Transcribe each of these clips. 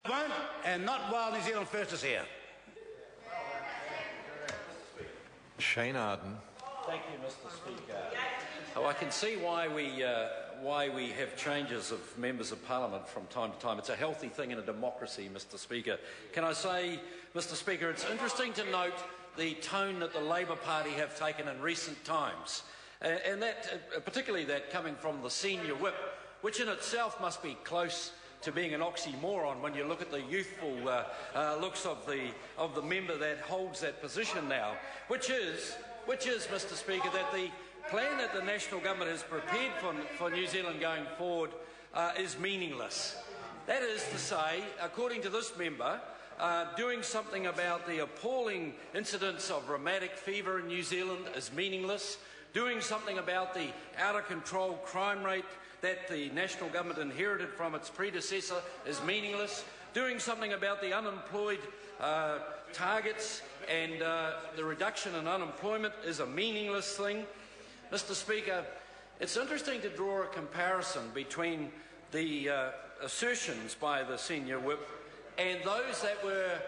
Won't, and not while New Zealand First is here. Shane Arden. Thank you, Mr. Speaker. Oh, I can see why we have changes of members of Parliament from time to time. It's a healthy thing in a democracy, Mr. Speaker. Can I say, Mr. Speaker, it's interesting to note the tone that the Labour Party have taken in recent times, and that, particularly that coming from the senior whip, which in itself must be close to being an oxymoron when you look at the youthful looks of the member that holds that position now, which is, Mr. Speaker, that the plan that the National Government has prepared for New Zealand going forward is meaningless. That is to say, according to this member, doing something about the appalling incidence of rheumatic fever in New Zealand is meaningless. Doing something about the out-of-control crime rate that the National Government inherited from its predecessor is meaningless. Doing something about the unemployed targets and the reduction in unemployment is a meaningless thing. Mr. Speaker, it's interesting to draw a comparison between the assertions by the senior whip and those that were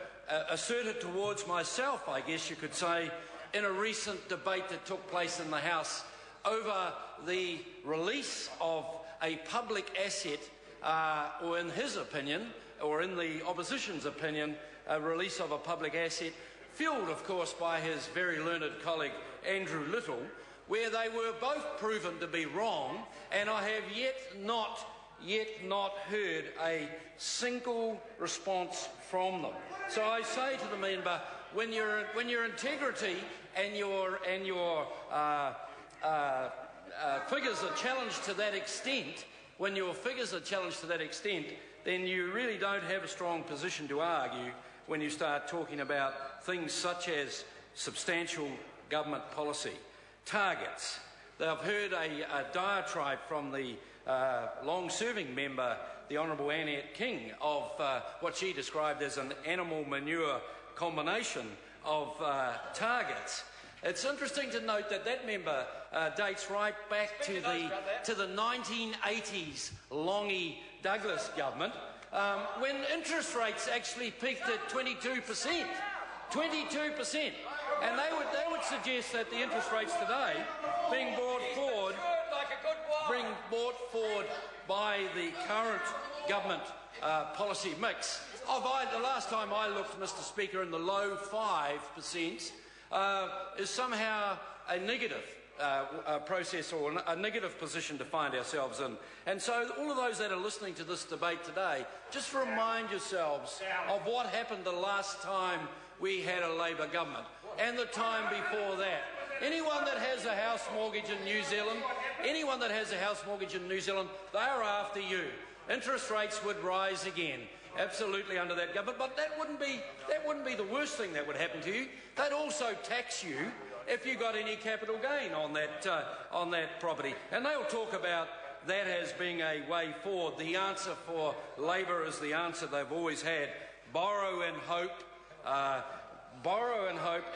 asserted towards myself, I guess you could say, in a recent debate that took place in the House over the release of a public asset, or in his opinion, or in the opposition's opinion, a release of a public asset, fuelled, of course, by his very learned colleague Andrew Little, where they were both proven to be wrong, and I have yet not heard a single response from them. So I say to the member, when your integrity and your figures are challenged to that extent, then you really don't have a strong position to argue when you start talking about things such as substantial government policy. Targets. They've heard a diatribe from the long-serving member, the Honourable Annette King, of what she described as an animal manure combination of targets. It's interesting to note that that member dates right back to the 1980s Longy-Douglas government, when interest rates actually peaked at 22%. 22%. And they would suggest that the interest rates today being brought forward by the current government policy mix. The last time I looked, Mr. Speaker, in the low 5%, is somehow a negative process or a negative position to find ourselves in. And so all of those that are listening to this debate today, just remind yourselves of what happened the last time we had a Labour government and the time before that. Anyone that has a house mortgage in New Zealand, they are after you. Interest rates would rise again, absolutely, under that government. But that wouldn't be the worst thing that would happen to you. They'd also tax you if you got any capital gain on that property. And they'll talk about that as being a way forward. The answer for Labour is the answer they've always had: borrow and hope.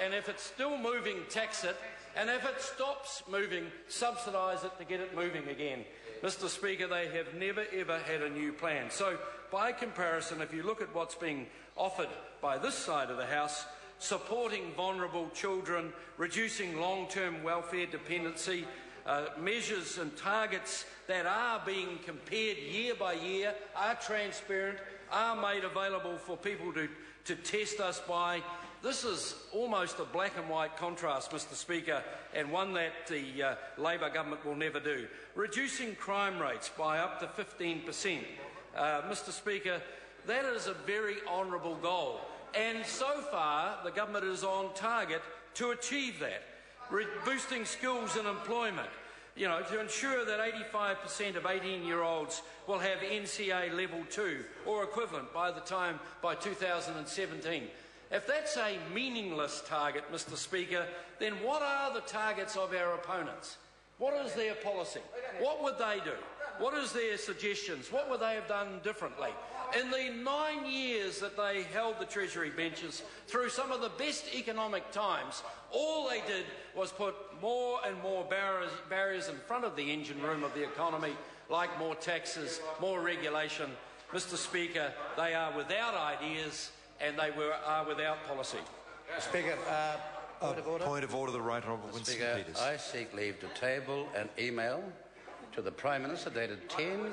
And if it's still moving, tax it, and if it stops moving, subsidise it to get it moving again. Mr. Speaker, they have never ever had a new plan. So, by comparison, if you look at what's being offered by this side of the House, supporting vulnerable children, reducing long-term welfare dependency, measures and targets that are being compared year by year, are transparent, are made available for people to test us by. This is almost a black and white contrast, Mr. Speaker, and one that the Labour government will never do. Reducing crime rates by up to 15%. Mr. Speaker, that is a very honourable goal, and so far the government is on target to achieve that. Boosting skills and employment, to ensure that 85% of 18-year-olds will have NCA Level 2 or equivalent by 2017. If that's a meaningless target, Mr. Speaker, then what are the targets of our opponents? What is their policy? What would they do? What is their suggestions? What would they have done differently? In the 9 years that they held the Treasury benches through some of the best economic times, all they did was put more and more barriers in front of the engine room of the economy, like more taxes, more regulation. Mr Speaker, they are without ideas and they are without policy. Speaker, point of order. Point of order, the Right Honourable Winston Speaker, Peters. I seek leave to table an email to the Prime Minister dated 10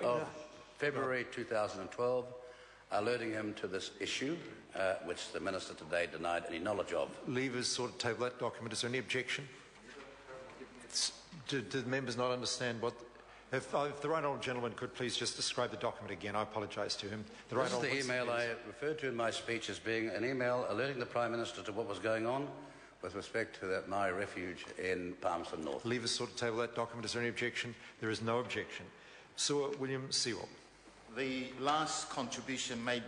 of February 2012, alerting him to this issue, which the Minister today denied any knowledge of. Leave is sort of table that document. Is there any objection? Do the members not understand what... If the Right Honourable Gentleman could please just describe the document again. I apologise to him. This is the email I referred to in my speech as being an email alerting the Prime Minister to what was going on with respect to my refuge in Palmerston North. Leave is sort of table that document. Is there any objection? There is no objection. Sir William Sewell. The last contribution made